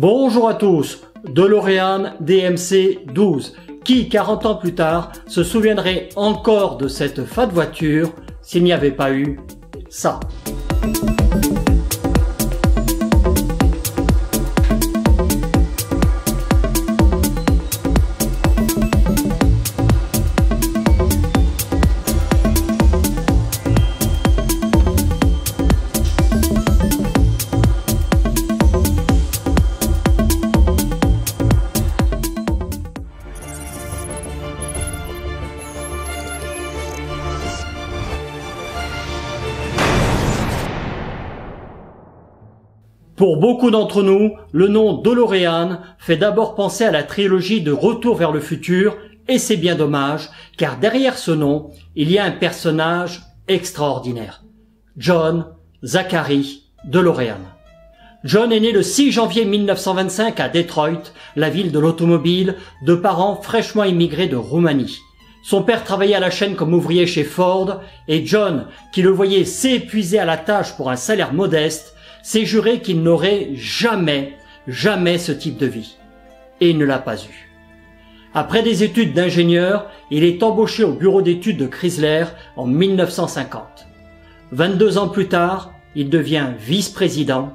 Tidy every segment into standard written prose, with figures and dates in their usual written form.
Bonjour à tous, DeLorean DMC-12. Qui, 40 ans plus tard, se souviendrait encore de cette fade voiture s'il n'y avait pas eu ça? Pour beaucoup d'entre nous, le nom DeLorean fait d'abord penser à la trilogie de Retour vers le futur, et c'est bien dommage, car derrière ce nom, il y a un personnage extraordinaire. John Zachary DeLorean. John est né le 6 janvier 1925 à Detroit, la ville de l'automobile, de parents fraîchement immigrés de Roumanie. Son père travaillait à la chaîne comme ouvrier chez Ford, et John, qui le voyait s'épuiser à la tâche pour un salaire modeste, s'est juré qu'il n'aurait jamais ce type de vie. Et il ne l'a pas eu. Après des études d'ingénieur, il est embauché au bureau d'études de Chrysler en 1950. 22 ans plus tard, il devient vice-président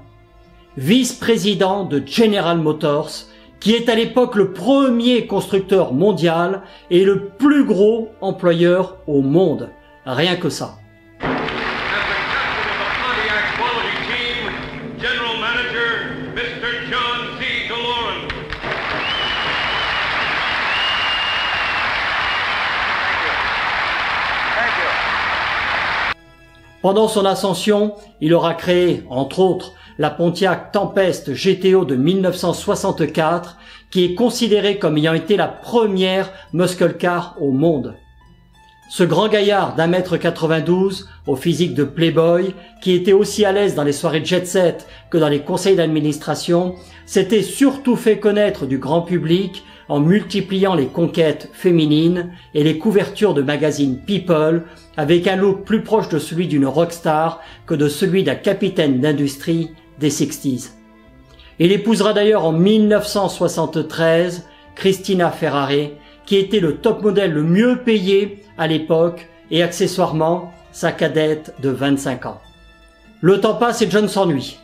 de General Motors, qui est à l'époque le premier constructeur mondial et le plus gros employeur au monde. Rien que ça. Pendant son ascension, il aura créé, entre autres, la Pontiac Tempest GTO de 1964, qui est considérée comme ayant été la première muscle car au monde. Ce grand gaillard d'1,92 m, au physique de playboy, qui était aussi à l'aise dans les soirées jet-set que dans les conseils d'administration, s'était surtout fait connaître du grand public en multipliant les conquêtes féminines et les couvertures de magazines People avec un look plus proche de celui d'une rockstar que de celui d'un capitaine d'industrie des 60s. Il épousera d'ailleurs en 1973 Cristina Ferrare, qui était le top modèle le mieux payé à l'époque et accessoirement sa cadette de 25 ans. Le temps passe et John s'ennuie.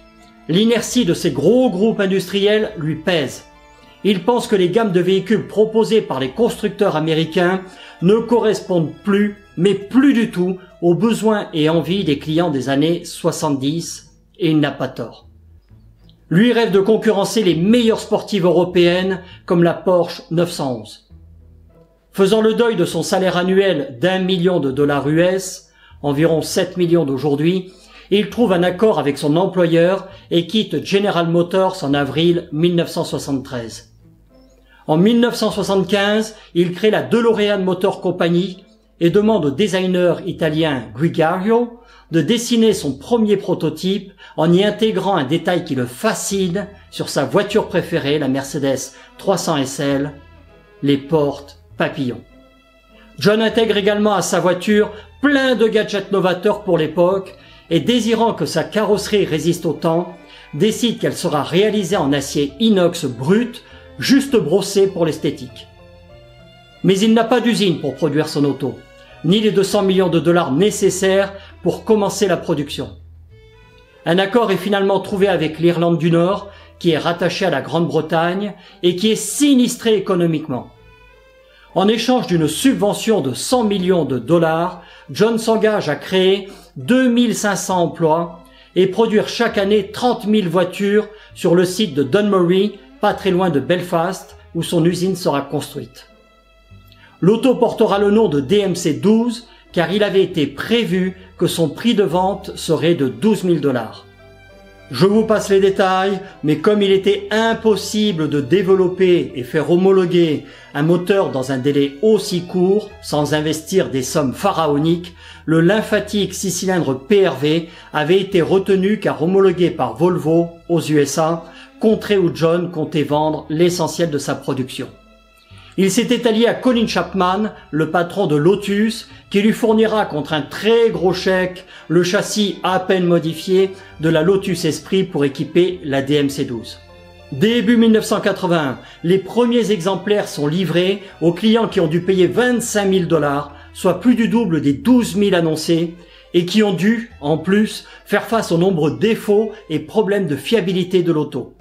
L'inertie de ces gros groupes industriels lui pèse. Il pense que les gammes de véhicules proposées par les constructeurs américains ne correspondent plus, mais plus du tout, aux besoins et envies des clients des années 70, et il n'a pas tort. Lui rêve de concurrencer les meilleures sportives européennes comme la Porsche 911. Faisant le deuil de son salaire annuel d'1 million de dollars US, environ 7 millions d'aujourd'hui, il trouve un accord avec son employeur et quitte General Motors en avril 1973. En 1975, il crée la DeLorean Motor Company et demande au designer italien Gregario de dessiner son premier prototype en y intégrant un détail qui le fascine sur sa voiture préférée, la Mercedes 300 SL, les portes papillons. John intègre également à sa voiture plein de gadgets novateurs pour l'époque et désirant que sa carrosserie résiste au temps, décide qu'elle sera réalisée en acier inox brut, juste brossé pour l'esthétique. Mais il n'a pas d'usine pour produire son auto, ni les 200 millions de dollars nécessaires pour commencer la production. Un accord est finalement trouvé avec l'Irlande du Nord, qui est rattachée à la Grande-Bretagne et qui est sinistrée économiquement. En échange d'une subvention de 100 millions de dollars, John s'engage à créer 2500 emplois et produire chaque année 30 000 voitures sur le site de Dunmurry, pas très loin de Belfast, où son usine sera construite. L'auto portera le nom de DMC-12 car il avait été prévu que son prix de vente serait de 12 000 dollars. Je vous passe les détails, mais comme il était impossible de développer et faire homologuer un moteur dans un délai aussi court, sans investir des sommes pharaoniques, le lymphatique 6 cylindres PRV avait été retenu car homologué par Volvo aux USA, contrée où John comptait vendre l'essentiel de sa production. Il s'était allié à Colin Chapman, le patron de Lotus, qui lui fournira contre un très gros chèque le châssis à peine modifié de la Lotus Esprit pour équiper la DMC-12. Début 1981, les premiers exemplaires sont livrés aux clients qui ont dû payer 25 000 $, soit plus du double des 12 000 annoncés, et qui ont dû, en plus, faire face aux nombreux défauts et problèmes de fiabilité de l'auto.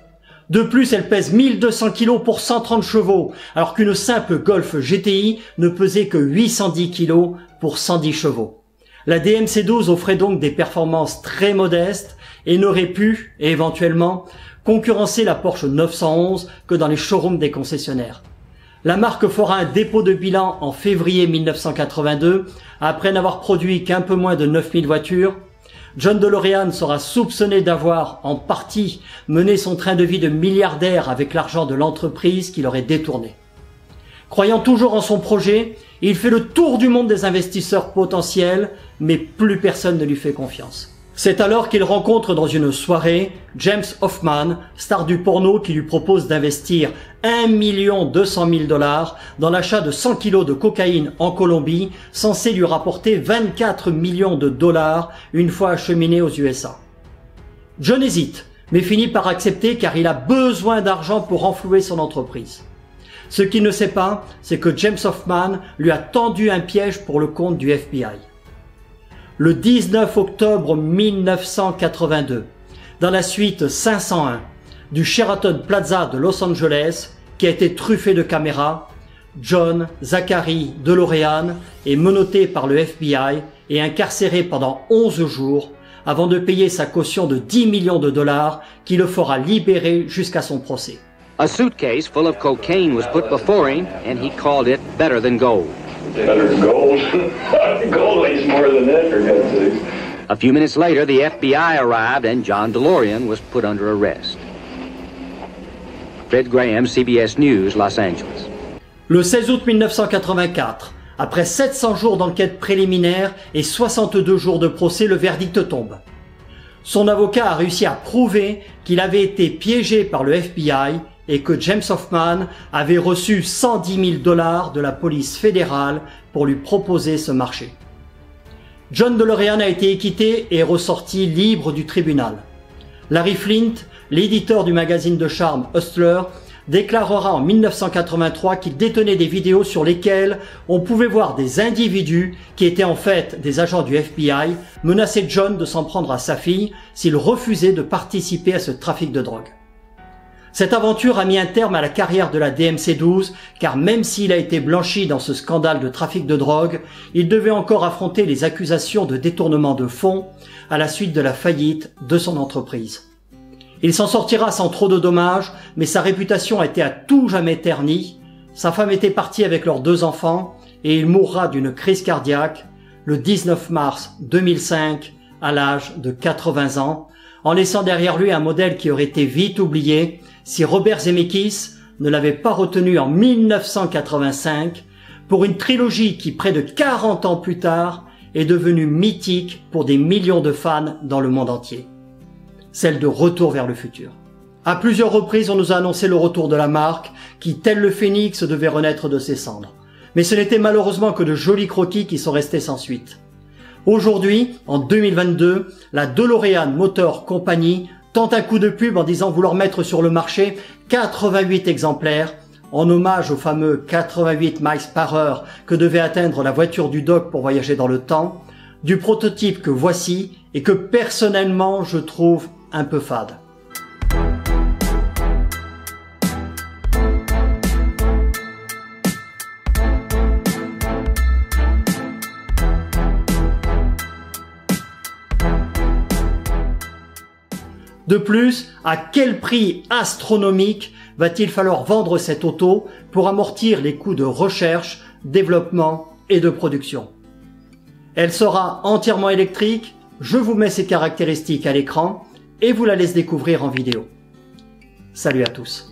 De plus, elle pèse 1200 kg pour 130 chevaux, alors qu'une simple Golf GTI ne pesait que 810 kg pour 110 chevaux. La DMC12 offrait donc des performances très modestes et n'aurait pu, éventuellement, concurrencer la Porsche 911 que dans les showrooms des concessionnaires. La marque fera un dépôt de bilan en février 1982, après n'avoir produit qu'un peu moins de 9000 voitures. John DeLorean sera soupçonné d'avoir, en partie, mené son train de vie de milliardaire avec l'argent de l'entreprise qu'il aurait détourné. Croyant toujours en son projet, il fait le tour du monde des investisseurs potentiels, mais plus personne ne lui fait confiance. C'est alors qu'il rencontre dans une soirée James Hoffman, star du porno, qui lui propose d'investir 1 200 000 $ dans l'achat de 100 kilos de cocaïne en Colombie, censé lui rapporter 24 millions de $ une fois acheminé aux USA. John hésite, mais finit par accepter car il a besoin d'argent pour renflouer son entreprise. Ce qu'il ne sait pas, c'est que James Hoffman lui a tendu un piège pour le compte du FBI. Le 19 octobre 1982, dans la suite 501 du Sheraton Plaza de Los Angeles, qui a été truffé de caméras, John Zachary DeLorean est menotté par le FBI et incarcéré pendant 11 jours avant de payer sa caution de 10 millions de $ qui le fera libérer jusqu'à son procès. A suitcase full of cocaine was put before him and he called it better than gold. Better than gold. Gold weighs more than that, for God's sakes. A few minutes later, the FBI arrived and John DeLorean was put under arrest. Fred Graham, CBS News, Los Angeles. Le 16 août 1984, après 700 jours d'enquête préliminaire et 62 jours de procès, le verdict tombe. Son avocat a réussi à prouver qu'il avait été piégé par le FBI et que James Hoffman avait reçu 110 000 $ de la police fédérale pour lui proposer ce marché. John DeLorean a été acquitté et est ressorti libre du tribunal. Larry Flint, l'éditeur du magazine de charme Hustler, déclarera en 1983 qu'il détenait des vidéos sur lesquelles on pouvait voir des individus qui étaient en fait des agents du FBI menacer John de s'en prendre à sa fille s'il refusait de participer à ce trafic de drogue. Cette aventure a mis un terme à la carrière de la DMC12 car même s'il a été blanchi dans ce scandale de trafic de drogue, il devait encore affronter les accusations de détournement de fonds à la suite de la faillite de son entreprise. Il s'en sortira sans trop de dommages, mais sa réputation a été à tout jamais ternie. Sa femme était partie avec leurs 2 enfants et il mourra d'une crise cardiaque le 19 mars 2005 à l'âge de 80 ans, en laissant derrière lui un modèle qui aurait été vite oublié si Robert Zemeckis ne l'avait pas retenu en 1985 pour une trilogie qui, près de 40 ans plus tard, est devenue mythique pour des millions de fans dans le monde entier. Celle de Retour vers le futur. À plusieurs reprises, on nous a annoncé le retour de la marque qui, tel le phénix, devait renaître de ses cendres. Mais ce n'était malheureusement que de jolis croquis qui sont restés sans suite. Aujourd'hui, en 2022, la DeLorean Motor Company tente un coup de pub en disant vouloir mettre sur le marché 88 exemplaires en hommage aux fameux 88 miles par heure que devait atteindre la voiture du Doc pour voyager dans le temps, du prototype que voici et que personnellement je trouve un peu fade. De plus, à quel prix astronomique va-t-il falloir vendre cette auto pour amortir les coûts de recherche, développement et de production? Elle sera entièrement électrique, je vous mets ses caractéristiques à l'écran et vous la laisse découvrir en vidéo. Salut à tous.